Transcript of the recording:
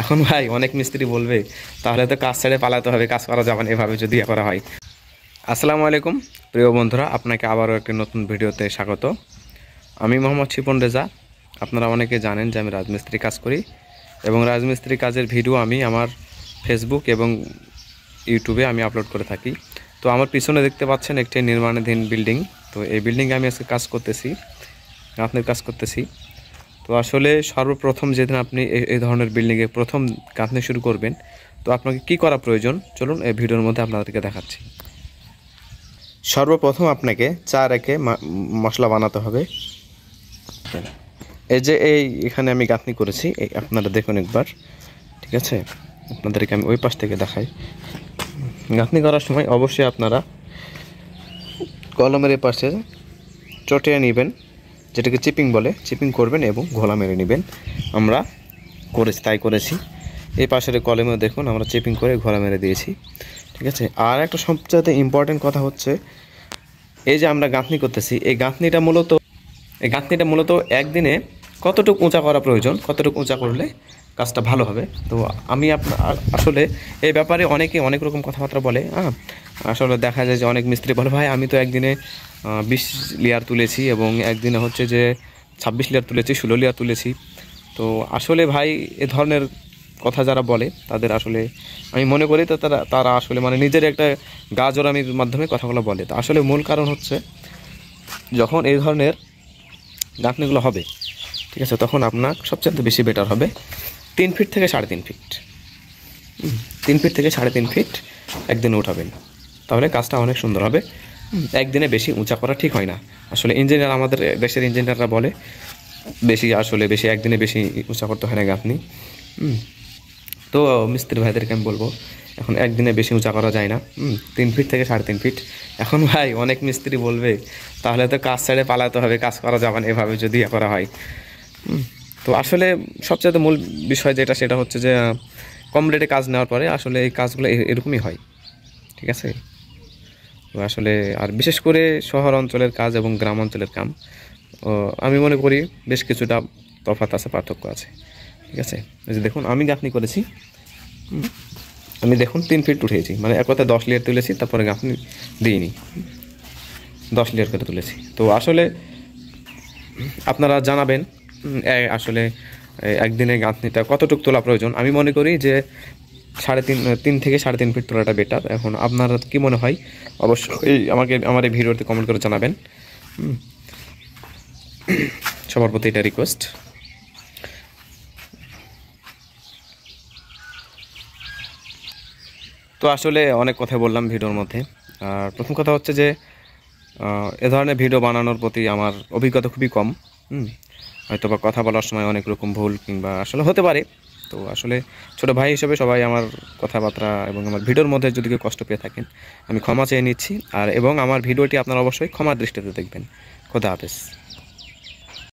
এখন ভাই অনেক মিস্ত্রি বলবে তাহলে তো কাজ ছেড়ে পালাতে হবে, কাজ করা যাবে না এভাবে যদি করা হয়। আসসালামু আলাইকুম প্রিয় বন্ধুরা, আপনাকে আবারও একটি নতুন ভিডিওতে স্বাগত। আমি মোহাম্মদ শিপন রেজা। আপনারা অনেকে জানেন যে আমি রাজমিস্ত্রি কাজ করি এবং রাজমিস্ত্রি কাজের ভিডিও আমি আমার ফেসবুক এবং ইউটিউবে আমি আপলোড করে থাকি। তো আমার পিছনে দেখতে পাচ্ছেন একটি নির্মাণাধীন বিল্ডিং। তো এই বিল্ডিংয়ে আমি আজকে কাজ করতেছি, গাঁথনির কাজ করতেছি। তো আসলে সর্বপ্রথম যেদিন আপনি এই ধরনের বিল্ডিংয়ে প্রথম গাঁথনি শুরু করবেন, তো আপনাকে কি করা প্রয়োজন চলুন এই ভিডিওর মধ্যে আপনাদেরকে দেখাচ্ছি। সর্বপ্রথম আপনাকে চা রেখে মশলা বানাতে হবে। এই যে এখানে আমি গাঁথনি করেছি, এই আপনারা দেখুন একবার, ঠিক আছে? আপনাদেরকে আমি ওই পাশ থেকে দেখাই। গাঁথনি করার সময় অবশ্যই আপনারা কলমের পাশে চটিয়ে নেবেন, যেটাকে চিপিং বলে, চিপিং করবেন এবং ঘোলা মেরে নেবেন। আমরা তাই করেছি। এই পাশের কলমেও দেখুন আমরা চিপিং করে ঘোলা মেরে দিয়েছি, ঠিক আছে? আর একটা সবচেয়ে ইম্পর্টেন্ট কথা হচ্ছে, এই যে আমরা গাঁথনি করতেছি, এই গাঁথনিটা মূলত একদিনে কতটুকু উঁচা করা প্রয়োজন, কতটুকু উঁচা করলে কাজটা ভালো হবে। তো আমি আসলে এই ব্যাপারে অনেকে অনেক রকম কথাবার্তা বলে। আসলে দেখা যায় যে অনেক মিস্ত্রি বলে, ভাই আমি তো একদিনে 20 লেয়ার তুলেছি এবং একদিনে হচ্ছে যে 26 লেয়ার তুলেছি, 16 লেয়ার তুলেছি। তো আসলে ভাই এ ধরনের কথা যারা বলে তাদের আসলে আমি মনে করি তো তারা আসলে মানে নিজের একটা গা জোরামির মাধ্যমে কথাগুলো বলে। তো আসলে মূল কারণ হচ্ছে, যখন এই ধরনের গাঁথনিগুলো হবে, ঠিক আছে, তখন আপনার সবচেয়ে বেশি বেটার হবে 3 ফিট থেকে 3.5 ফিট। 3 ফিট থেকে 3.5 ফিট একদিনে উঠাবেন, তাহলে কাজটা অনেক সুন্দর হবে। একদিনে বেশি উঁচা করা ঠিক হয় না। আসলে ইঞ্জিনিয়ার, আমাদের দেশের ইঞ্জিনিয়াররা বলে বেশি একদিনে বেশি উঁচা করতে হয় না গাঁথনি। তো মিস্ত্রি ভাইদেরকে আমি বলবো, এখন একদিনে বেশি উঁচা করা যায় না। 3 ফিট থেকে 3.5 ফিট। এখন ভাই অনেক মিস্ত্রি বলবে তাহলে তো কাজ ছেড়ে পালাতে হবে, কাজ করা যাবে না এভাবে যদি করা হয়। তো আসলে সবচেয়ে মূল বিষয় যেটা, সেটা হচ্ছে যে কম রেটে কাজ নেওয়ার পরে আসলে এই কাজগুলো এরকমই হয়, ঠিক আছে? তো আসলে আর বিশেষ করে শহর অঞ্চলের কাজ এবং গ্রাম অঞ্চলের কাজ আমি মনে করি বেশ কিছুটা তফাৎ আছে, পার্থক্য আছে, ঠিক আছে? এই যে দেখুন আমি গাঁথনি করেছি, আমি দেখুন 3 ফিট উঠিয়েছি, মানে এক কথায় 10 লেয়ার তুলেছি, তারপরে গাঁথনি দিইনি, 10 লেয়ার করে তুলেছি। তো আসলে আপনারা জানাবেন আসলে একদিনে গাঁথনিটা কতটুকু তোলা প্রয়োজন। আমি মনে করি যে 3 থেকে 3.5 ফিট তোলাটা বেটার। এখন আপনারা কি মনে হয় অবশ্যই আমাকে আমার এই ভিডিওতে কমেন্ট করে জানাবেন। সবার প্রতি এটা রিকোয়েস্ট। তো আসলে অনেক কথা বললাম ভিডিওর মধ্যে। আর প্রথম কথা হচ্ছে যে এ ধরনের ভিডিও বানানোর প্রতি আমার অভিজ্ঞতা খুবই কম। হয়তো বা কথা বলার সময় অনেক রকম ভুল কিংবা আসলে হতে পারে। তো আসলে ছোটো ভাই হিসেবে সবাই আমার কথাবার্তা এবং আমার ভিডিওর মধ্যে যদি কেউ কষ্ট পেয়ে থাকেন, আমি ক্ষমা চেয়ে নিচ্ছি। এবং আমার ভিডিওটি আপনারা অবশ্যই ক্ষমার দৃষ্টিতে দেখবেন। খোদা হাফেজ।